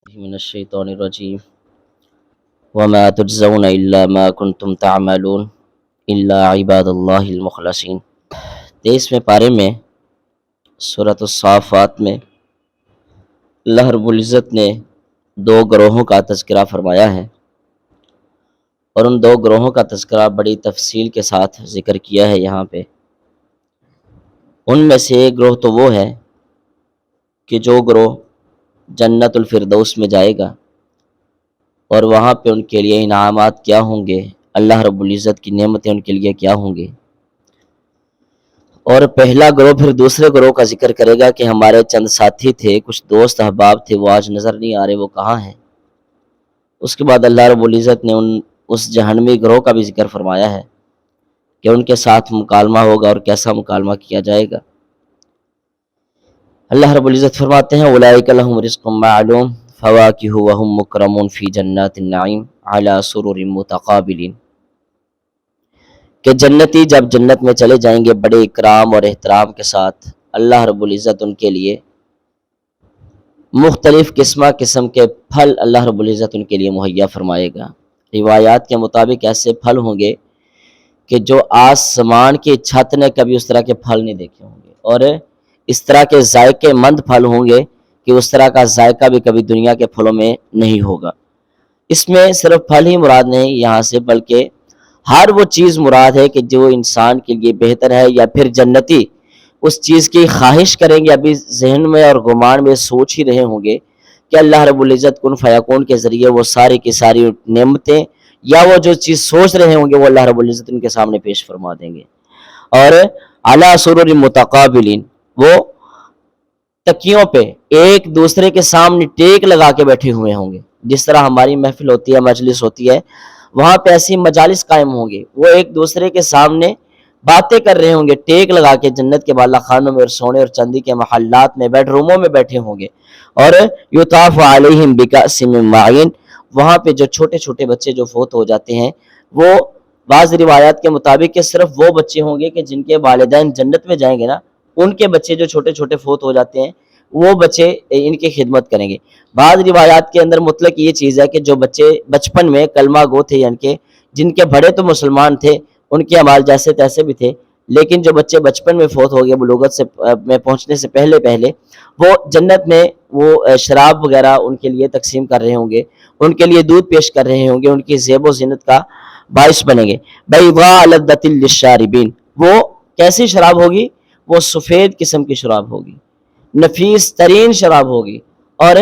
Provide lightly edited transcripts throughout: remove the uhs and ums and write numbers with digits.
من الشیطان الرجیم وما تجزون الا ما کنتم تعملون الا عباد اللہ المخلصین۔ 23ویں پارے میں سورۃ الصافات میں اللہ رب العزت نے دو گروہوں کا تذکرہ فرمایا ہے، اور ان دو گروہوں کا تذکرہ بڑی تفصیل کے ساتھ ذکر کیا ہے یہاں پہ۔ ان میں سے ایک گروہ تو وہ ہے کہ جو گروہ جنت الفردوس میں جائے گا، اور وہاں پہ ان کے لیے انعامات کیا ہوں گے، اللہ رب العزت کی نعمتیں ان کے لیے کیا ہوں گی۔ اور پہلا گروہ پھر دوسرے گروہ کا ذکر کرے گا کہ ہمارے چند ساتھی تھے، کچھ دوست احباب تھے، وہ آج نظر نہیں آ رہے، وہ کہاں ہیں۔ اس کے بعد اللہ رب العزت نے اس جہنمی گروہ کا بھی ذکر فرمایا ہے کہ ان کے ساتھ مکالمہ ہوگا اور کیسا مکالمہ کیا جائے گا۔ اللہ رب العزت فرماتے ہیں اولئک لہم رزق معلوم فواکہ وہم مکرمون فی جنات النعیم علی سرر متقابلین، کہ جنتی جب جنت میں چلے جائیں گے بڑے اکرام اور احترام کے ساتھ، اللہ رب العزت ان کے لیے مختلف قسم کے پھل اللہ رب العزت ان کے لیے مہیا فرمائے گا۔ روایات کے مطابق ایسے پھل ہوں گے کہ جو آسمان کی چھت نے کبھی اس طرح کے پھل نہیں دیکھے ہوں گے، اور اس طرح کے ذائقے مند پھل ہوں گے کہ اس طرح کا ذائقہ بھی کبھی دنیا کے پھلوں میں نہیں ہوگا۔ اس میں صرف پھل ہی مراد نہیں یہاں سے، بلکہ ہر وہ چیز مراد ہے کہ جو انسان کے لیے بہتر ہے، یا پھر جنتی اس چیز کی خواہش کریں گے، ابھی ذہن میں اور گمان میں سوچ ہی رہے ہوں گے کہ اللہ رب العزت کن فیکون کے ذریعے وہ ساری کی ساری نعمتیں، یا وہ جو چیز سوچ رہے ہوں گے وہ اللہ رب العزت ان کے سامنے پیش فرما دیں گے۔ اور علی سرر متقابلین، وہ تکیوں پہ ایک دوسرے کے سامنے ٹیک لگا کے بیٹھے ہوئے ہوں گے۔ جس طرح ہماری محفل ہوتی ہے، مجلس ہوتی ہے، وہاں پہ ایسی مجالس قائم ہوں گے، وہ ایک دوسرے کے سامنے باتیں کر رہے ہوں گے، ٹیک لگا کے جنت کے بالا خانوں میں اور سونے اور چاندی کے محلات میں، بیڈ روموں میں بیٹھے ہوں گے۔ اور یطاف علیہم بکأس من معین، وہاں پہ جو چھوٹے چھوٹے بچے جو فوت ہو جاتے ہیں، وہ بعض روایات کے مطابق کہ صرف وہ بچے ہوں گے کہ جن کے والدین جنت میں جائیں گے نا، ان کے بچے جو چھوٹے چھوٹے فوت ہو جاتے ہیں وہ بچے ان کی خدمت کریں گے۔ بعض روایات کے اندر مطلق یہ چیز ہے کہ جو بچے بچپن میں کلمہ گو تھے، یعنی کہ جن کے بڑے تو مسلمان تھے، ان کے اعمال جیسے تیسے بھی تھے، لیکن جو بچے بچپن میں فوت ہو گئے، بلوغت میں پہنچنے سے پہلے وہ جنت میں وہ شراب وغیرہ ان کے لیے تقسیم کر رہے ہوں گے، ان کے لیے دودھ پیش کر رہے ہوں گے، ان کی زیب و زینت کا باعث بنیں گے۔ بیضاء لذۃ للشاربین، وہ کیسی شراب ہوگی؟ وہ سفید قسم کی شراب ہوگی، نفیس ترین شراب ہوگی، اور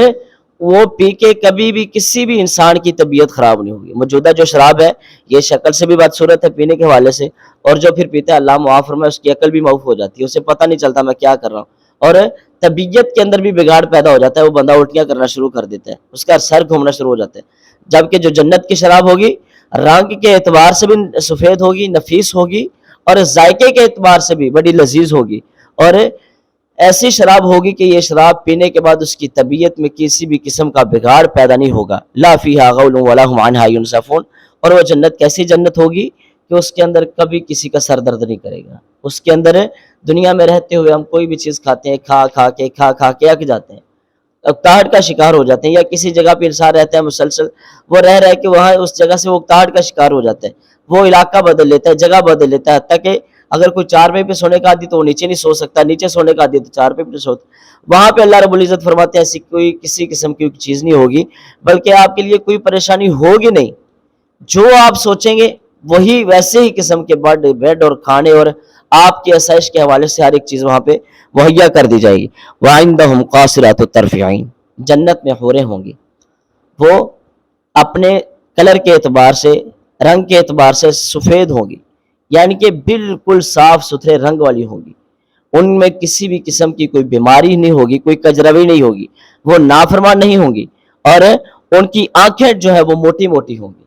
وہ پی کے کبھی بھی کسی بھی انسان کی طبیعت خراب نہیں ہوگی۔ موجودہ جو شراب ہے یہ شکل سے بھی بدصورت ہے پینے کے حوالے سے، اور جو پھر پیتا ہے اللہ معاف فرمائے اس کی عقل بھی معاف ہو جاتی ہے، اسے پتہ نہیں چلتا میں کیا کر رہا ہوں، اور طبیعت کے اندر بھی بگاڑ پیدا ہو جاتا ہے، وہ بندہ الٹیاں کرنا شروع کر دیتا ہے، اس کا سر گھومنا شروع ہو جاتا ہے۔ جبکہ جو جنت کی شراب ہوگی رنگ کے اعتبار سے بھی سفید ہوگی، نفیس ہوگی، اور ذائقے کے اعتبار سے بھی بڑی لذیذ ہوگی، اور ایسی شراب ہوگی کہ یہ شراب پینے کے بعد اس کی طبیعت میں کسی بھی قسم کا بگاڑ پیدا نہیں ہوگا۔ لا فیہا غول ولا هم عنہا ینزفون، اور وہ جنت کیسی جنت ہوگی کہ اس کے اندر کبھی کسی کا سر درد نہیں کرے گا۔ اس کے اندر دنیا میں رہتے ہوئے ہم کوئی بھی چیز کھاتے ہیں، کھا کے اک جاتے ہیں، اکتاہٹ کا شکار ہو جاتے ہیں، یا کسی جگہ پہ انسان رہتا ہے مسلسل، وہ رہ کے وہاں اس جگہ سے وہ اکتاہٹ کا شکار ہو جاتا ہے، وہ علاقہ بدل لیتا ہے، جگہ بدل لیتا ہے، حتیٰ کہ اگر کوئی چارپائی پہ سونے کا عادی تو وہ نیچے نہیں سو سکتا، نیچے سونے کا عادی تو چارپائی پہ سوتا۔ وہاں پہ اللہ رب العزت فرماتے ہیں ایسی کوئی کسی قسم کی چیز نہیں ہوگی، بلکہ آپ کے لیے کوئی پریشانی ہوگی نہیں، جو آپ سوچیں گے وہی ویسے ہی قسم کے بیڈ اور کھانے اور آپ کی آسائش کے حوالے سے ہر ایک چیز وہاں پہ مہیا کر دی جائے گی۔ وَعِندَهُمْ قَاصِرَاتُ الطَّرْفِ عِينٌ، جنت میں حوریں ہوں گی، وہ اپنے کلر کے اعتبار سے، رنگ کے اعتبار سے سفید ہوں گی، یعنی کہ بالکل صاف ستھرے رنگ والی ہوں گی، ان میں کسی بھی قسم کی کوئی بیماری نہیں ہوگی، کوئی کجروی نہیں ہوگی، وہ نافرمان نہیں ہوں گی، اور ان کی آنکھیں جو ہے وہ موٹی موٹی ہوں گی،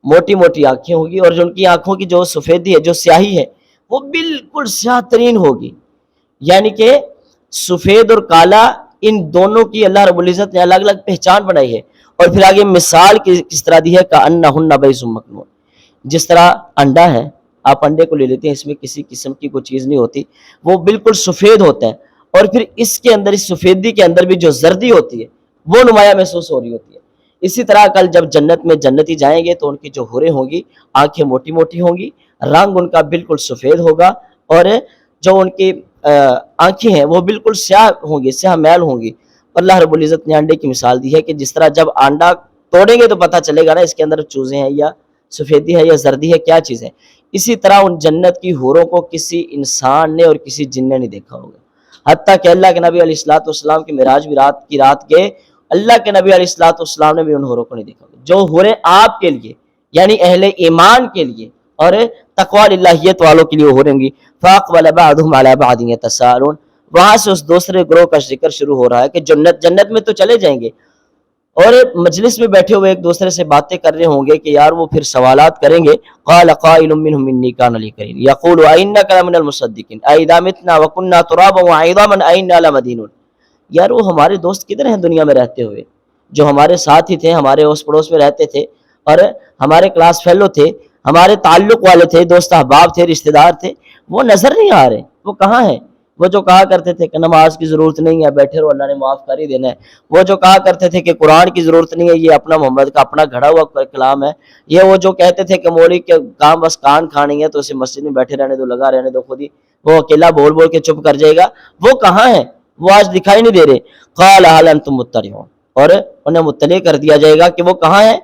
موٹی موٹی آنکھیں ہوگی، اور جو ان کی آنکھوں کی جو سفیدی ہے، جو سیاہی ہے، وہ بالکل سیاہ ترین ہوگی، یعنی کہ سفید اور کالا ان دونوں کی اللہ رب العزت نے الگ الگ پہچان بنائی ہے۔ اور پھر آگے مثال کس طرح دی ہے، کأنہن بیض مکنون، جس طرح انڈا ہے، آپ انڈے کو لے لیتے ہیں، اس میں کسی قسم کی کوئی چیز نہیں ہوتی، وہ بالکل سفید ہوتا ہے، اور پھر اس کے اندر، اس سفیدی کے اندر بھی جو زردی ہوتی ہے وہ نمایاں محسوس ہو رہی ہوتی ہے۔ اسی طرح کل جب جنت میں جنتی جائیں گے تو ان کی جو حوریں ہوں گی آنکھیں موٹی موٹی ہوں گی، رنگ ان کا بالکل سفید ہوگا، اور جو ان کی آنکھیں ہیں وہ بالکل سیاہ ہوں گی، سیاہ میل ہوں گی۔ اللہ رب العزت نے انڈے کی مثال دی ہے کہ جس طرح جب انڈا توڑیں گے تو پتہ چلے گا نا اس کے اندر چوزے ہیں یا سفیدی ہے یا زردی ہے، کیا چیز ہے۔ اسی طرح ان جنت کی حوروں کو کسی انسان نے اور کسی جن نے نہیں دیکھا ہوگا، حتیٰ کہ اللہ کے نبی علیہ الصلوۃ والسلام کی معراج کی رات کے اللہ کے نبی علیہ الصلوۃ والسلام نے بھی ان حوروں کو نہیں دیکھا ہوگا۔ جو حوریں آپ کے لیے یعنی اہل ایمان کے لیے اور تقوی الہیت والوں کے لیے ہو رہیں گی، فاقبل بعضهم على بعض يتساءلون، وہاں سے اس دوسرے گروہ کا ذکر شروع ہو رہا ہے کہ جنت میں تو چلے جائیں گے اور مجلس میں بیٹھے ہوئے ایک دوسرے سے باتیں کر رہے ہوں گے کہ یار وہ پھر سوالات کریں گے۔ قال قائل منهم اني كان لي قرين يقول أئنك لمن المصدقين أئذا متنا وكنا ترابا وعظاما أئنا لمدينون، یار وہ ہمارے دوست کدھر ہیں دنیا میں رہتے ہوئے، جو ہمارے ساتھ ہی تھے، ہمارے اس پڑوس میں رہتے تھے اور ہمارے کلاس فیلو تھے، ہمارے تعلق والے تھے، دوست احباب تھے، رشتہ دار تھے، وہ نظر نہیں آ رہے، وہ کہاں ہیں؟ وہ جو کہا کرتے تھے کہ نماز کی ضرورت نہیں ہے، بیٹھے رہو اللہ نے معاف کر ہی دینا ہے، وہ جو کہا کرتے تھے کہ قرآن کی ضرورت نہیں ہے، یہ اپنا محمد کا اپنا گھڑا ہوا کلام ہے، یہ وہ جو کہتے تھے کہ مولوی کے کام بس کان کھانی ہے تو اسے مسجد میں بیٹھے رہنے دو، لگا رہنے دو، خود ہی وہ اکیلا بول بول کے چپ کر جائے گا، وہ کہاں ہیں؟ وہ آج دکھائی نہیں دے رہے۔ قال هل انتم مطلعون، اور انہیں مطلع کر دیا جائے گا کہ وہ کہاں ہیں۔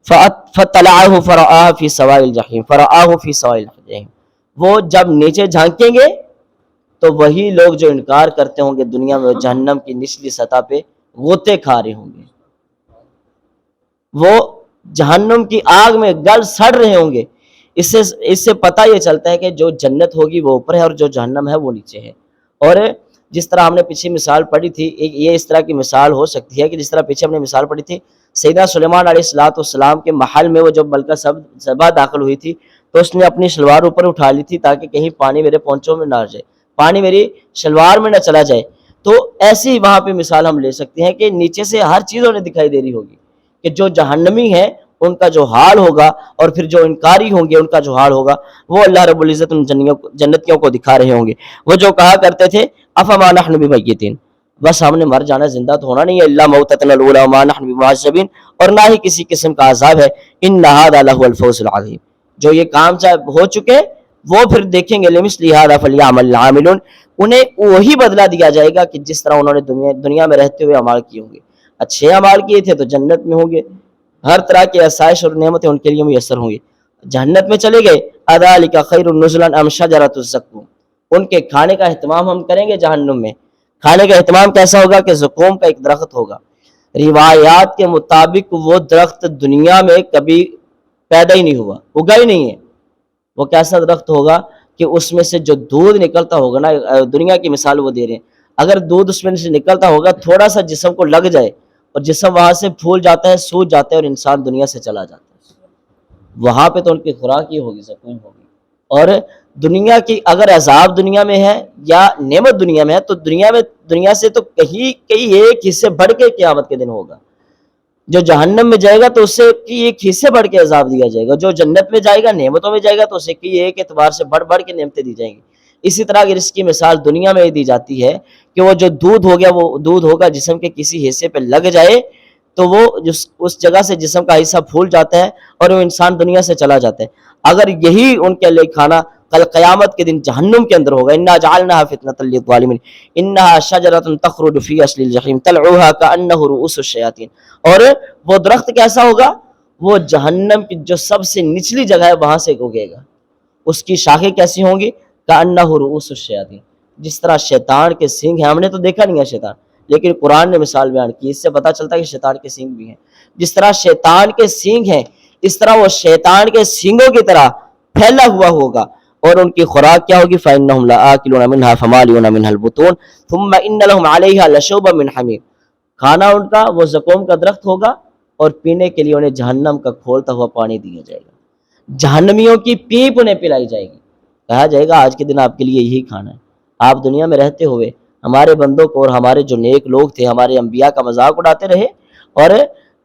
فطلعه فرآه في سواء الجحیم، فرآه في سواء الجحیم، وہ جب نیچے جھانکیں گے تو وہی لوگ جو انکار کرتے ہوں گے دنیا میں جہنم کی نچلی سطح پہ غوطے کھا رہے ہوں گے، وہ جہنم کی آگ میں گل سڑ رہے ہوں گے۔ اس سے پتہ یہ چلتا ہے کہ جو جنت ہوگی وہ اوپر ہے اور جو جہنم ہے وہ نیچے ہے۔ اور جس طرح ہم نے پیچھے مثال پڑھی تھی، یہ اس طرح کی مثال ہو سکتی ہے کہ جس طرح پیچھے ہم نے مثال پڑھی تھی سیدنا سلیمان علیہ السلام کے محل میں وہ جب ملکہ سبا داخل ہوئی تھی تو اس نے اپنی شلوار اوپر اٹھا لی تھی تاکہ کہیں پانی میرے پونچوں میں نہ آ جائے، پانی میری شلوار میں نہ چلا جائے۔ تو ایسی ہی وہاں پہ مثال ہم لے سکتے ہیں کہ نیچے سے ہر چیز انہیں دکھائی دے رہی ہوگی کہ جو جہنمی ہے ان کا جو حال ہوگا اور پھر جو انکاری ہوں گے ان کا جو حال ہوگا وہ اللہ رب العزت ان جنتیوں کو دکھا رہے ہوں گے۔ وہ جو کہا کرتے تھے افما نحن بمیتین، بس ہم نے مر جانا، زندہ تو ہونا نہیں ہے، الا موتتنا الاولی وما نحن بمعذبین، اور نہ ہی کسی قسم کا عذاب ہے، ان هذا لهو الفوز العظیم، جو یہ کام ہو چکے وہ پھر دیکھیں گے لمثل هذا فليعمل العاملون، انہیں وہی بدلہ دیا جائے گا کہ جس طرح انہوں نے دنیا میں رہتے ہوئے اعمال کیے ہوں گے۔ اچھے اعمال کیے تھے تو جنت میں ہوں گے، ہر طرح کی آسائش اور نعمتیں ان کے لیے میسر ہوں گی۔ جنت میں چلے گئے، اذالک خیر نزلا ام شجرۃ الزقوم، ان کے کھانے کا اہتمام ہم کریں گے جہنم میں۔ کھانے کا اہتمام کیسا ہوگا کہ زقوم کا ایک درخت ہوگا، روایات کے مطابق وہ درخت دنیا میں کبھی پیدا ہی نہیں ہوا، اگا ہی نہیں ہے۔ وہ کیسا درخت ہوگا کہ اس میں سے جو دودھ نکلتا ہوگا نا، دنیا کی مثال وہ دے رہے ہیں، اگر دودھ اس میں سے نکلتا ہوگا تھوڑا سا جسم کو لگ جائے اور جسم وہاں سے پھول جاتا ہے، سوج جاتا ہے اور انسان دنیا سے چلا جاتا ہے۔ وہاں پہ تو ان کی خوراک ہی ہوگی، سکون ہوگی۔ اور دنیا کی اگر عذاب دنیا میں ہے یا نعمت دنیا میں ہے تو دنیا سے تو کئی ایک حصے بڑھ کے قیامت کے دن ہوگا۔ جو جہنم میں جائے گا تو اس سے ایک حصے بڑھ کے عذاب دیا جائے گا، جو جنت میں جائے گا نعمتوں میں جائے گا تو اسے ایک اعتبار سے بڑھ کے نعمتیں دی جائیں گی۔ اسی طرح اگر اس کی مثال دنیا میں دی جاتی ہے کہ وہ جو دودھ ہو گیا وہ دودھ ہوگا جسم کے کسی حصے پہ لگ جائے تو وہ اس جگہ سے جسم کا حصہ پھول جاتا ہے اور وہ انسان دنیا سے چلا جاتا ہے۔ اگر یہی ان کے لیے کھانا کل قیامت کے دن جہنم کے اندر ہوگا، انا جعلناها فتنة للظالمین انها شجرة تخرج في اصل الجحیم طلعها كأنه رؤوس الشیاطین، اور وہ درخت کیسا ہوگا؟ وہ جہنم کی جو سب سے نچلی جگہ ہے وہاں سے اگے گا، اس کی شاخیں کیسی ہوں گی؟ كأنه رؤوس الشیاطین، جس طرح شیطان کے سینگ ہیں، ہم نے تو دیکھا نہیں ہے شیطان لیکن قرآن نے مثال بیان کی، اس سے پتہ چلتا ہے کہ شیطان کے سینگ بھی ہیں۔ جس طرح شیطان کے سینگ ہیں اس طرح وہ شیطان کے سینگوں کی طرح پھیلا ہوا ہوگا، اور ان کی خوراک کیا ہوگی؟ فَإِنَّهُمْ لَآكِلُونَ مِنْهَا فَمَالِئُونَ مِنْهَا الْبُطُونَ ثُمَّ إِنَّ لَهُمْ عَلَيْهَا لَشَوْبًا مِنْ حَمِيمٍ، کھانا ان کا وہ زقوم کا درخت ہوگا اور پینے کے لیے انہیں جہنم کا کھولتا ہوا پانی دیا جائے گا، جہنمیوں کی پیپ انہیں پلائی جائے گی، کہا جائے گا آج کے دن آپ کے لیے یہی کھانا ہے۔ آپ دنیا میں رہتے ہوئے ہمارے بندوں کو اور ہمارے جو نیک لوگ تھے، ہمارے انبیاء کا مذاق اڑاتے رہے، اور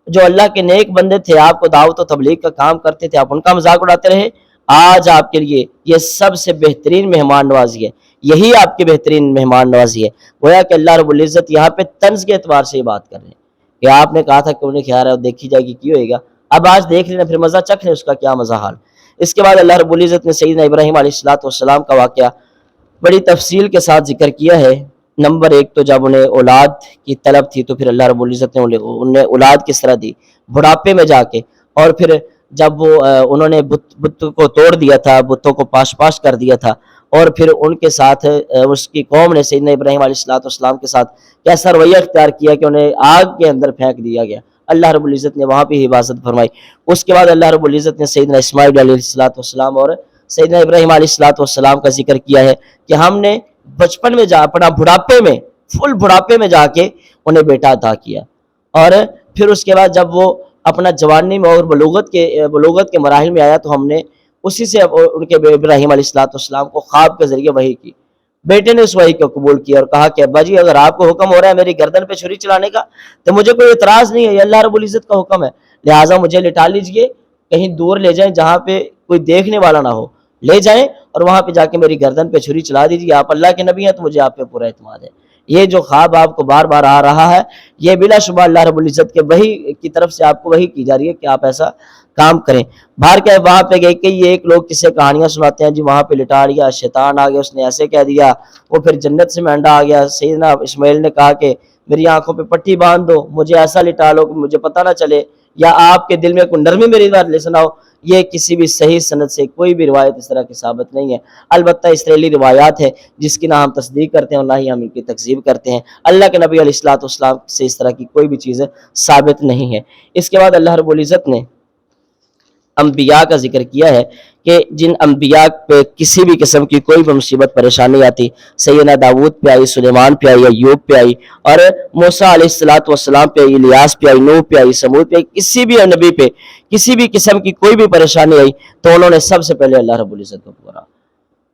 جو اللہ کے نیک بندے تھے آپ کو دعوت و تبلیغ کا کام کرتے تھے آپ ان کا مذاق اڑاتے رہے۔ آج آپ کے لیے یہ سب سے بہترین مہمان نوازی ہے، یہی آپ کی بہترین مہمان نوازی ہے۔ گویا کہ اللہ رب العزت یہاں پہ طنز کے اعتبار سے یہ بات کر رہے ہیں کہ آپ نے کہا تھا کہ انہیں کھا رہا ہے دیکھی جائے گی کی ہوئے گا، اب آج دیکھ لینا پھر مزہ چکھ لیں اس کا کیا مزہ حال۔ اس کے بعد اللہ رب العزت نے سیدنا ابراہیم علیہ السلام کا واقعہ بڑی تفصیل کے ساتھ ذکر کیا ہے۔ نمبر ایک تو جب انہیں اولاد کی طلب تھی تو پھر اللہ رب العزت نے انہیں اولاد کس طرح دی، بڑھاپے میں جا کے، اور پھر جب وہ انہوں نے بت کو توڑ دیا تھا، بتوں کو پاش کر دیا تھا، اور پھر ان کے ساتھ اس کی قوم نے سیدنا ابراہیم علیہ السلام کے ساتھ کیسا رویہ اختیار کیا کہ انہیں آگ کے اندر پھینک دیا گیا، اللہ رب العزت نے وہاں پہ حفاظت فرمائی۔ اس کے بعد اللہ رب العزت نے سیدنا اسماعیل علیہ السلام اور سیدنا ابراہیم علیہ السلام کا ذکر کیا ہے کہ ہم نے بچپن میں اپنا بڑھاپے میں، فل بڑھاپے میں جا کے انہیں بیٹا عطا کیا، اور پھر اس کے بعد جب وہ اپنا جوانی میں اور بلوغت کے مراحل میں آیا تو ہم نے اسی سے ان کے ابراہیم علیہ السلام کو خواب کے ذریعے وحی کی۔ بیٹے نے اس وحی کو قبول کیا اور کہا کہ ابا جی اگر آپ کو حکم ہو رہا ہے میری گردن پہ چھری چلانے کا تو مجھے کوئی اعتراض نہیں ہے، یہ اللہ رب العزت کا حکم ہے، لہٰذا مجھے لٹا لیجئے، کہیں دور لے جائیں جہاں پہ کوئی دیکھنے والا نہ ہو، لے جائیں اور وہاں پہ جا کے میری گردن پہ چھری چلا دیجیے، آپ اللہ کے نبی ہیں تو مجھے آپ پہ پورا اعتماد ہے۔ یہ جو خواب آپ کو بار بار آ رہا ہے یہ بلا شبہ اللہ رب العزت کے وحی کی طرف سے آپ کو وحی کی جا رہی ہے کہ آپ ایسا کام کریں۔ باہر کے وہاں پہ گئے کہ یہ ایک لوگ کسے کہانیاں سناتے ہیں جی وہاں پہ لٹا لیا، شیطان آ گیا اس نے ایسے کہہ دیا، وہ پھر جنت سے مینڈا آ گیا، سیدنا اسماعیل نے کہا کہ میری آنکھوں پہ پٹی باندھ دو، مجھے ایسا لٹا لو کہ مجھے پتہ نہ چلے، یا آپ کے دل میں کوئی نرمی میری بات لے سناؤ۔ یہ کسی بھی صحیح سند سے کوئی بھی روایت اس طرح کی ثابت نہیں ہے، البتہ اسرائیلی روایات ہے جس کی نہ ہم تصدیق کرتے ہیں اور نہ ہی ہم ان کی تکذیب کرتے ہیں۔ اللہ کے نبی علیہ السلام سے اس طرح کی کوئی بھی چیز ثابت نہیں ہے۔ اس کے بعد اللہ رب العزت نے انبیاء کا ذکر کیا ہے کہ جن انبیاء پہ کسی بھی قسم کی کوئی بھی مصیبت پریشانی آتی، سیدنا داؤد پہ آئی، سلیمان پہ آئی، ایوب پہ آئی، اور موسیٰ علیہ السلام پہ آئی، الیاس پہ آئی، نوح پہ آئی، سمود پہ آئی، کسی بھی نبی پہ کسی بھی قسم کی کوئی بھی پریشانی آئی تو انہوں نے سب سے پہلے اللہ رب العزت کو پکارا۔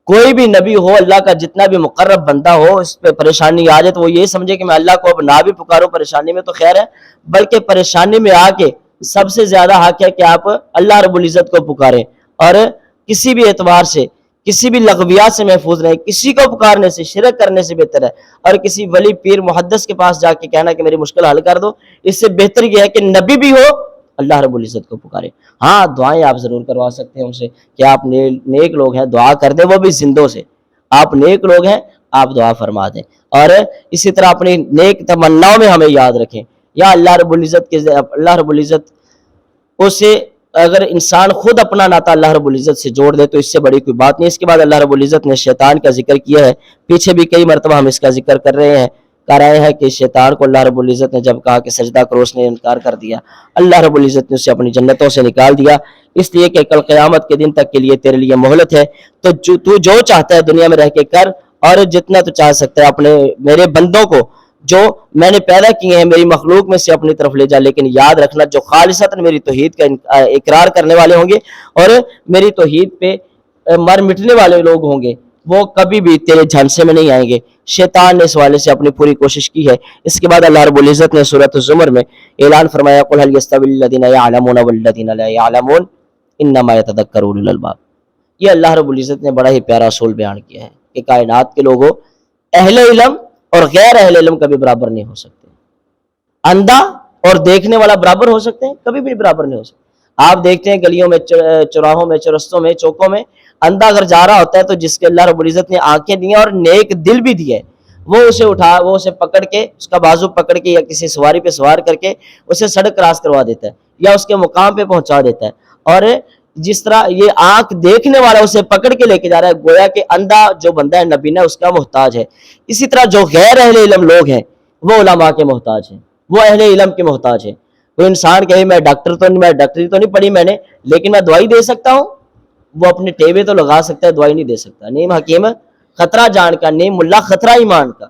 کوئی بھی نبی ہو، اللہ کا جتنا بھی مقرب بندہ ہو، اس پہ پریشانی آ جائے تو وہ یہ سمجھے کہ میں اللہ کو اب نہ بھی پکاروں پریشانی میں تو خیر ہے، بلکہ پریشانی میں آ کے سب سے زیادہ حق ہے کہ آپ اللہ رب العزت کو پکاریں، اور کسی بھی اعتبار سے کسی بھی لغویات سے محفوظ رہیں۔ کسی کو پکارنے سے، شرک کرنے سے بہتر ہے، اور کسی ولی پیر محدث کے پاس جا کے کہنا کہ میری مشکل حل کر دو، اس سے بہتر یہ ہے کہ نبی بھی ہو اللہ رب العزت کو پکارے۔ ہاں دعائیں آپ ضرور کروا سکتے ہیں ان سے کہ آپ نیک لوگ ہیں، دعا کر دیں، وہ بھی زندوں سے، آپ نیک لوگ ہیں آپ دعا فرما دیں، اور اسی طرح اپنی نیک تمناؤں میں ہمیں یاد رکھیں۔ یا اللہ رب العزت اسے اگر انسان خود اپنا ناتا اللہ رب العزت سے جوڑ دے تو اس سے بڑی کوئی بات نہیں۔ اس کے بعد اللہ رب العزت نے شیطان کا ذکر کیا ہے، پیچھے بھی کئی مرتبہ ہم اس کا ذکر کر رہے ہیں کہ شیطان کو اللہ رب العزت نے جب کہا کہ سجدہ کرو اس نے انکار کر دیا، اللہ رب العزت نے اسے اپنی جنتوں سے نکال دیا، اس لیے کہ کل قیامت کے دن تک کے لیے تیرے لیے مہلت ہے، تو تو جو چاہتا ہے دنیا میں رہ کے کر، اور جتنا تو چاہ سکتا ہے اپنے میرے بندوں کو جو میں نے پیدا کیے ہیں میری مخلوق میں سے اپنی طرف لے جا، لیکن یاد رکھنا جو خالصتاً میری توحید کا اقرار کرنے والے ہوں گے اور میری توحید پہ مر مٹنے والے لوگ ہوں گے وہ کبھی بھی تیرے جھانسے میں نہیں آئیں گے۔ شیطان نے اس والے سے اپنی پوری کوشش کی ہے۔ اس کے بعد اللہ رب العزت نے سورۃ الزمر میں اعلان فرمایا قل هل يستوي الذين يعلمون والذين لا يعلمون انما يتذكر اولو الالباب۔ یہ اللہ رب العزت نے بڑا ہی پیارا اصول بیان کیا ہے کہ کائنات کے لوگوں اہل علم اور غیر اہل علم کبھی برابر نہیں ہو سکتے، اندھا اور دیکھنے والا برابر ہو سکتے ہیں، کبھی بھی برابر نہیں ہو سکتے۔ آپ دیکھتے ہیں گلیوں میں، چوراہوں میں، چرستوں میں، چوکوں میں اندھا اگر جا رہا ہوتا ہے تو جس کے اللہ رب العزت نے آنکھیں دی ہیں اور نیک دل بھی دیے، وہ اسے پکڑ کے، اس کا بازو پکڑ کے یا کسی سواری پہ سوار کر کے اسے سڑک کراس کروا دیتا ہے یا اس کے مقام پہ پہنچا دیتا ہے، اور جس طرح یہ آنکھ دیکھنے والا اسے پکڑ کے لے کے جا رہا ہے، گویا کہ اندھا جو بندہ ہے نبینا اس کا محتاج ہے۔ اسی طرح جو غیر اہل علم لوگ ہیں وہ علماء کے محتاج ہیں، وہ اہل علم کے محتاج ہیں۔ کوئی انسان کہے میں ڈاکٹری تو نہیں پڑھی میں نے، لیکن میں دوائی دے سکتا ہوں، وہ اپنے ٹیبے تو لگا سکتا ہے، دوائی نہیں دے سکتا۔ نیم حکیم خطرہ جان کا، نیم ملا خطرہ ایمان کا۔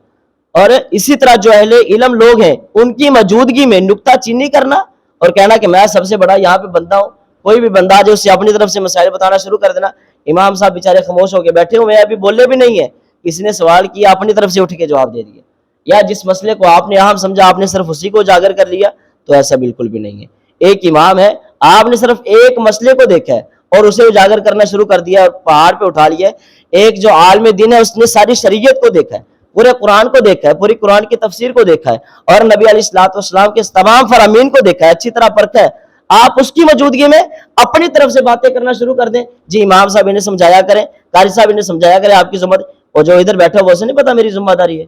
اور اسی طرح جو اہل علم لوگ ہیں ان کی موجودگی میں نکتہ چینی کرنا اور کہنا کہ میں سب سے بڑا یہاں پہ بندہ ہوں، کوئی بھی بندہ جو اسے اپنی طرف سے مسائل بتانا شروع کر دینا، امام صاحب بیچارے خاموش ہو کے بیٹھے ہوئے ہیں، ابھی بولے بھی نہیں ہے، کسی نے سوال کیا اپنی طرف سے اٹھ کے جواب دے دیا، یا جس مسئلے کو آپ نے اہم سمجھا آپ نے صرف اسی کو اجاگر کر لیا، تو ایسا بالکل بھی نہیں ہے۔ ایک امام ہے، آپ نے صرف ایک مسئلے کو دیکھا ہے اور اسے اجاگر کرنا شروع کر دیا اور پہاڑ پہ اٹھا لیا ہے۔ ایک جو عالم دین ہے اس نے ساری شریعت کو دیکھا ہے، پورے قرآن کو دیکھا ہے, پوری قرآن کی تفسیر کو دیکھا ہے, اور نبی علیہ الصلوۃ والسلام کے تمام فرامین کو دیکھا ہے, اچھی طرح پرکھا ہے. آپ اس کی موجودگی میں اپنی طرف سے باتیں کرنا شروع کر دیں, جی امام صاحب انہیں سمجھایا کریں, قاری صاحب انہیں سمجھایا کریں, آپ کی ذمہ داری, اور جو ادھر بیٹھا وہ اسے نہیں پتا میری ذمہ داری ہے.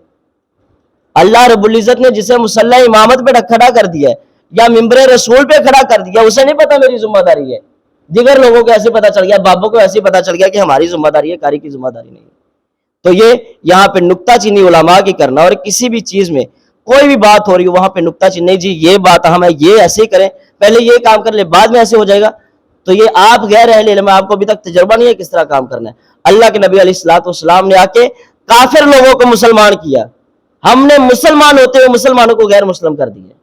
اللہ رب العزت نے جسے مصلی امامت پہ کھڑا کر دیا ہے یا ممبر رسول پہ کھڑا کر دیا, اسے نہیں پتا میری ذمہ داری ہے. دیگر لوگوں کو ایسے پتا چل گیا, بابوں کو ایسے پتا چل گیا کہ ہماری ذمہ داری ہے, قاری کی ذمہ داری نہیں ہے. تو یہ یہاں پہ نکتہ چینی علماء کی کرنا, اور کسی بھی چیز میں کوئی بھی بات ہو رہی ہو وہاں پہ نکتہ چینی, نہیں جی یہ بات ہم یہ ایسے ہی کریں, پہلے یہ کام کر لے بعد میں ایسے ہو جائے گا, تو یہ آپ غیر اہل علم, آپ کو ابھی تک تجربہ نہیں ہے کس طرح کام کرنا ہے. اللہ کے نبی علیہ الصلوۃ والسلام نے آ کے کافر لوگوں کو مسلمان کیا, ہم نے مسلمان ہوتے ہوئے مسلمانوں کو غیر مسلم کر دیا.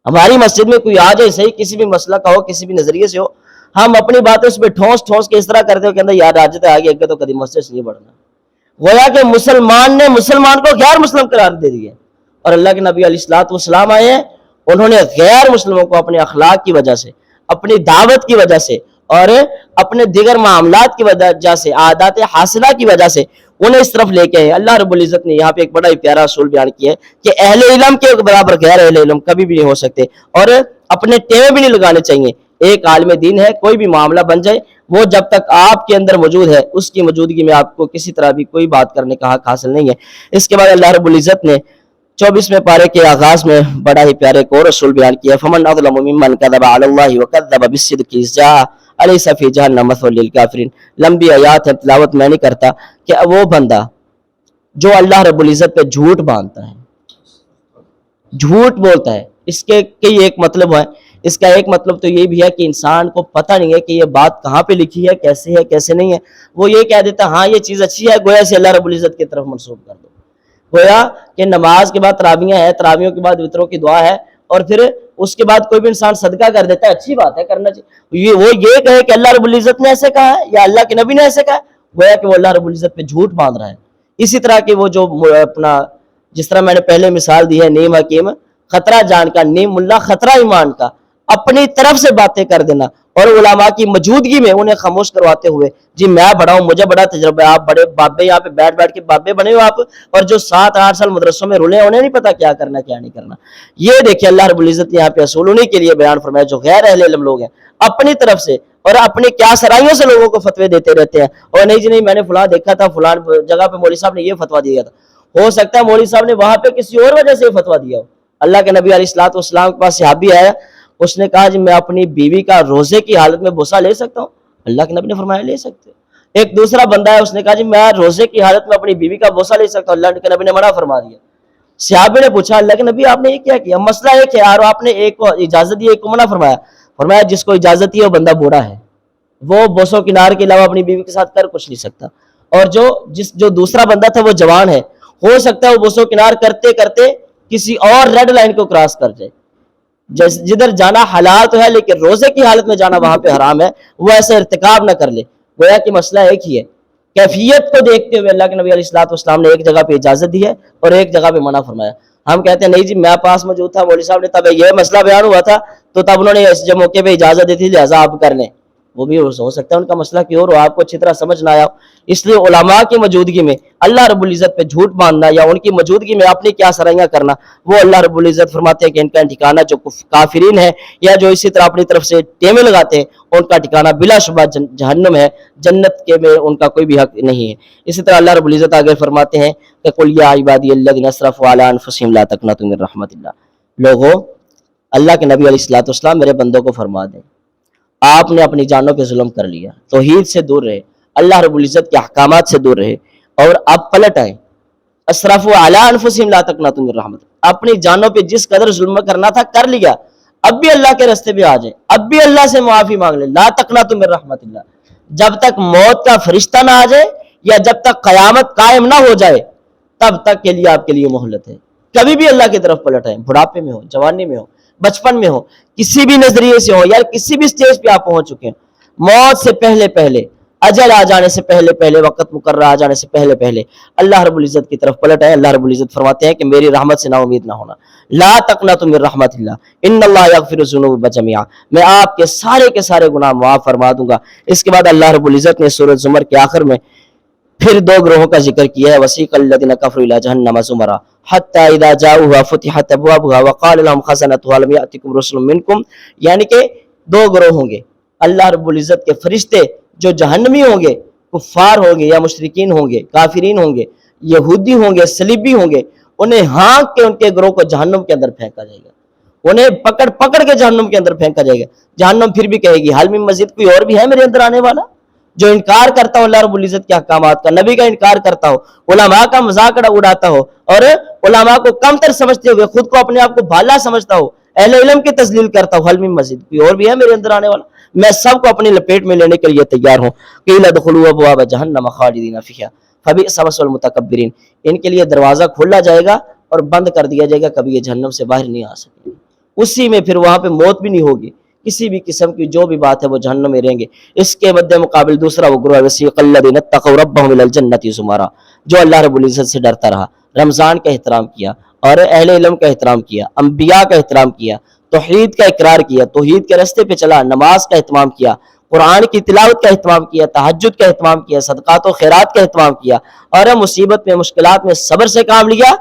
ہماری مسجد میں کوئی آ جائے صحیح, کسی بھی مسئلہ کا ہو, کسی بھی نظریے سے ہو, ہم اپنی باتیں اس پہ ٹھونس کے اس طرح کرتے ہو کہ اندر یاد آ جاتا ہے آگے تو کبھی مسجد سے نہیں بڑھنا. گویا کہ مسلمان نے مسلمان کو غیر مسلم قرار دے دیا, اور اللہ کے نبی علیہ الصلوۃ والسلام آئے ہیں, انہوں نے غیر مسلموں کو اپنے اخلاق کی وجہ سے, اپنی دعوت کی وجہ سے, اور اپنے دیگر معاملات کی وجہ سے, عادات حاصلہ کی وجہ سے انہیں اس طرف لے کے آئے. اللہ رب العزت نے یہاں پہ ایک بڑا ہی پیارا اصول بیان کیا ہے کہ اہل علم کے برابر غیر اہل علم کبھی بھی نہیں ہو سکتے, اور اپنے ٹیوے بھی نہیں لگانے چاہیے. ایک عالم دین ہے, کوئی بھی معاملہ بن جائے, وہ جب تک آپ کے اندر موجود ہے اس کی موجودگی میں آپ کو کسی طرح بھی کوئی بات کرنے کا حق حاصل نہیں ہے. اس کے بعد اللہ رب العزت نے 24ویں پارے کے آغاز میں بڑا ہی پیارے ایک اور اصول بیان کیا, فمن اظلم ممن کذب علی اللہ وکذب بالصدق اذ جاء الیس فی جہنم مثوی للکافرین. لمبی آیات ہے, تلاوت میں نہیں کرتا, کہ وہ بندہ جو اللہ رب العزت پہ جھوٹ باندھتا ہے, جھوٹ بولتا ہے, اس کے کئی ایک مطلب ہے. اس کا ایک مطلب تو یہ بھی ہے کہ انسان کو پتہ نہیں ہے کہ یہ بات کہاں پہ لکھی ہے, کیسے نہیں ہے, وہ یہ کہہ دیتا ہاں یہ چیز اچھی ہے, گویا سے اللہ رب العزت کی طرف منسوب کر دو. گویا کہ نماز کے بعد تراویحیں ہیں, تراویحوں کے بعد وتروں کی دعا ہے, اور پھر اس کے بعد کوئی بھی انسان صدقہ کر دیتا ہے, اچھی بات ہے کرنا چاہیے, وہ یہ کہے کہ اللہ رب العزت نے ایسے کہا ہے یا اللہ کے نبی نے ایسے کہا ہے, گویا کہ وہ اللہ رب العزت پہ جھوٹ باندھ رہا ہے. اسی طرح کہ وہ جو اپنا, جس طرح میں نے پہلے مثال دی ہے, نیم حکیم خطرہ جان کا, نیم ملا خطرہ ایمان کا, اپنی طرف سے باتیں کر دینا, اور علماء کی موجودگی میں انہیں خاموش کرواتے ہوئے, جی میں بڑا ہوں, مجھے بڑا تجربہ ہے, آپ بڑے بابے یہاں پہ بیٹھ کے بابے بنے ہو آپ, اور جو 7-8 سال مدرسوں میں رولے ہیں انہیں نہیں پتا کیا کرنا کیا نہیں کرنا. یہ دیکھیں اللہ رب العزت یہاں پہ اصول انہیں کے لیے بیان فرمایا جو غیر اہل علم لوگ ہیں, اپنی طرف سے اور اپنی کیا سرائیوں سے لوگوں کو فتوے دیتے رہتے ہیں, اور نہیں جی نہیں میں نے فلاں دیکھا تھا, فلاں جگہ پہ مولوی صاحب نے یہ فتوا دیا تھا. ہو سکتا ہے مولوی صاحب نے وہاں پہ کسی اور وجہ سے یہ فتوا دیا ہو. اللہ کے نبی علیہ الصلوۃ والسلام کے پاس صحابی آیا, اس نے کہا جی میں اپنی بیوی کا روزے کی حالت میں بوسہ لے سکتا ہوں؟ اللہ کے نبی نے فرمایا لے سکتے ہو. ایک دوسرا بندہ ہے, اس نے کہا جی میں روزے کی حالت میں اپنی بیوی کا بوسہ لے سکتا ہوں, اللہ کے نبی نے منع فرما دیا. صحابی نے پوچھا اللہ کے نبی آپ نے یہ کیا کیا؟ مسئلہ ایک ہے, اور آپ نے ایک کو اجازت دی, ایک کو منع فرمایا. فرمایا جس کو اجازت دی ہے وہ بندہ بوڑھا ہے, وہ بوسوں کنار کے علاوہ اپنی بیوی کے ساتھ کر کچھ نہیں سکتا, اور جو دوسرا بندہ تھا وہ جوان ہے, ہو سکتا ہے وہ بوسوں کنار کرتے کرتے کسی اور ریڈ لائن کو کراس کر جائے. جدھر جانا حلال تو ہے لیکن روزے کی حالت میں جانا وہاں پہ حرام ہے, وہ ایسے ارتکاب نہ کر لے. گویا کہ مسئلہ ایک ہی ہے, کیفیت کو دیکھتے ہوئے اللہ کے نبی علیہ الصلوۃ والسلام نے ایک جگہ پہ اجازت دی ہے اور ایک جگہ پہ منع فرمایا. ہم کہتے ہیں نہیں جی میں پاس موجود تھا, مولوی صاحب نے تب یہ مسئلہ بیان ہوا تھا تو تب انہوں نے اس موقع پہ اجازت دی تھی, لہٰذا آپ کر لیں. وہ بھی ہو سکتا ہے ان کا مسئلہ کی اور آپ کو اچھی طرح سمجھ نہ آیا. اس لیے علماء کی موجودگی میں اللہ رب العزت پہ جھوٹ باندھنا یا ان کی موجودگی میں اپنی کیا سرائیاں کرنا, وہ اللہ رب العزت فرماتے ہیں کہ ان کا ٹھکانہ جو کافرین ہے یا جو اسی طرح اپنی طرف سے ٹیمیں لگاتے ہیں ان کا ٹھکانہ بلا شبہ جہنم ہے, جنت کے میں ان کا کوئی بھی حق نہیں ہے. اسی طرح اللہ رب العزت آگے فرماتے ہیں کہ قل یا عبادی الذین اسرفوا علی انفسہم لا تقنطوا من رحمت اللہ. لوگوں, اللہ کے نبی علیہ الصلوۃ والسلام میرے بندوں کو فرما دیں آپ نے اپنی جانوں پہ ظلم کر لیا, توحید سے دور رہے, اللہ رب العزت کے احکامات سے دور رہے, اور اب پلٹ آئیں. اسرفوا علی انفسہم لا تقنطوا من رحمت, اپنی جانوں پہ جس قدر ظلم کرنا تھا کر لیا, اب بھی اللہ کے راستے پہ آ جائیں, اب بھی اللہ سے معافی مانگ لیں. لا تقنطوا من رحمت اللہ, جب تک موت کا فرشتہ نہ آ جائے یا جب تک قیامت قائم نہ ہو جائے تب تک کے لیے آپ کے لیے مہلت ہے. کبھی بھی اللہ کی طرف پلٹ آئیں, بڑھاپے میں ہو, جوانی میں ہو, بچپن میں ہو, کسی بھی نظریے سے ہو, یا کسی بھی سٹیج پہ آپ پہنچ چکے ہیں, موت سے پہلے اجل آ جانے سے پہلے وقت مقررہ آ جانے سے پہلے اللہ رب العزت کی طرف پلٹ آئے. اللہ رب العزت فرماتے ہیں کہ میری رحمت سے نا امید نہ ہونا. لا تقنطوا من رحمت اللہ ان اللہ یغفر الذنوب جميعا, میں آپ کے سارے گناہ معاف فرما دوں گا. اس کے بعد اللہ رب العزت نے سورۃ زمر کے آخر میں پھر دو گروہوں کا ذکر کیا ہے، وسیق الذین کفروا الی جہنم زمرا حتی اذا جاؤوها فتحت ابوابها وقال لهم خزنتها لم یأتکم رسل منکم، یعنی کہ دو گروہ ہوں گے، اللہ رب العزت کے فرشتے جو جہنمی ہوں گے، کفار ہوں گے یا مشرکین ہوں گے، کافرین ہوں گے، یہودی ہوں گے، صلیبی ہوں گے، انہیں ہانک کے ان کے گروہ کو جہنم کے اندر پھینکا جائے گا، انہیں پکڑ پکڑ کے جہنم کے اندر پھینکا جائے گا۔ جہنم پھر بھی کہے گی حل من مزید، کوئی اور بھی ہے میرے اندر آنے والا؟ جو انکار کرتا ہو اللہ رب العزت کے احکامات کا، نبی کا انکار کرتا ہو، علماء کا مذاق اڑاتا ہو، اور علماء کو کم تر سمجھتے ہوئے خود کو اپنے آپ کو بھالا سمجھتا ہو، اہل علم کی تذلیل کرتا ہو، حل من مزید، کوئی اور بھی ہے میرے اندر آنے والا؟ میں سب کو اپنی لپیٹ میں لینے کے لیے تیار ہوں۔ قیل ادخلوا ابواب جہنم خالدین فیہا فبئس مثوى المتکبرین، ان کے لیے دروازہ کھولا جائے گا اور بند کر دیا جائے گا، کبھی یہ جہنم سے باہر نہیں آ سکے، اسی میں پھر وہاں پہ موت بھی نہیں ہوگی، کسی بھی قسم کی جو بھی بات ہے وہ جہنم میں رہیں گے۔ اس کے مد مقابل دوسرا وہ گروہ وسیق الذین اتقوا ربهم الی الجنۃ زمرا، جو اللہ رب العزت سے ڈرتا رہا، رمضان کا احترام کیا اور اہل علم کا احترام کیا، انبیاء کا احترام کیا، توحید کا اقرار کیا، توحید کے راستے پہ چلا، نماز کا اہتمام کیا، قرآن کی تلاوت کا اہتمام کیا، تہجد کا اہتمام کیا، صدقات و خیرات کا اہتمام کیا، اور مصیبت میں مشکلات میں صبر سے کام لیا،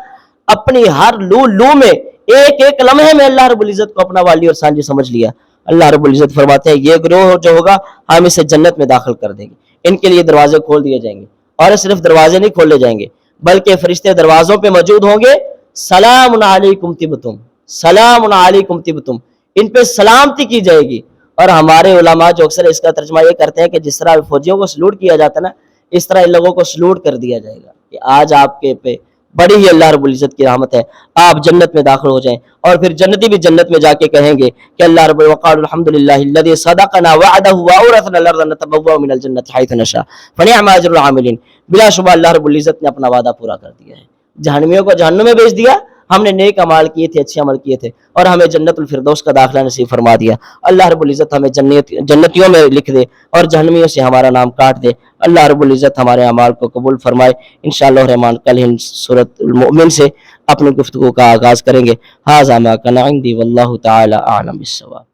اپنی ہر لو میں ایک ایک لمحے میں اللہ رب العزت کو اپنا والی اور سانجی سمجھ لیا۔ اللہ رب العزت فرماتے ہیں یہ گروہ جو ہوگا ہم اسے جنت میں داخل کر دیں گے، ان کے لیے دروازے کھول دیے جائیں گے، اور صرف دروازے نہیں کھولے جائیں گے بلکہ فرشتے دروازوں پہ موجود ہوں گے، سلام علیکم طبتم، سلام علیکم طبتم، ان پہ سلامتی کی جائے گی۔ اور ہمارے علماء جو اکثر اس کا ترجمہ یہ کرتے ہیں کہ جس طرح فوجیوں کو سلوٹ کیا جاتا ہے نا، اس طرح ان لوگوں کو سلوٹ کر دیا جائے گا کہ آج آپ کے پہ بڑی ہی اللہ رب العزت کی رحمت ہے، آپ جنت میں داخل ہو جائیں۔ اور پھر جنتی بھی جنت میں جا کے کہیں گے کہ اللہ رب وقال الحمدللہ الذی صدقنا وعدہ واورثنا الارض نتبوأ من الجنۃ حیث نشاء فنعم اجر العاملین، بلا شبہ اللہ رب العزت نے اپنا وعدہ پورا کر دیا ہے، جہنمیوں کو جہنم میں بھیج دیا، ہم نے نیک اعمال کیے تھے، اچھے عمل کیے تھے، اور ہمیں جنت الفردوس کا داخلہ نصیب فرما دیا۔ اللہ رب العزت ہمیں جنتیوں میں لکھ دے اور جہنمیوں سے ہمارا نام کاٹ دے۔ اللہ رب العزت ہمارے اعمال کو قبول فرمائے۔ انشاءاللہ الرحمن کل ہم سورۃ المؤمن سے اپنی گفتگو کا آغاز کریں گے۔ ھذا ما کان عندی واللہ تعالی اعلم بالصواب۔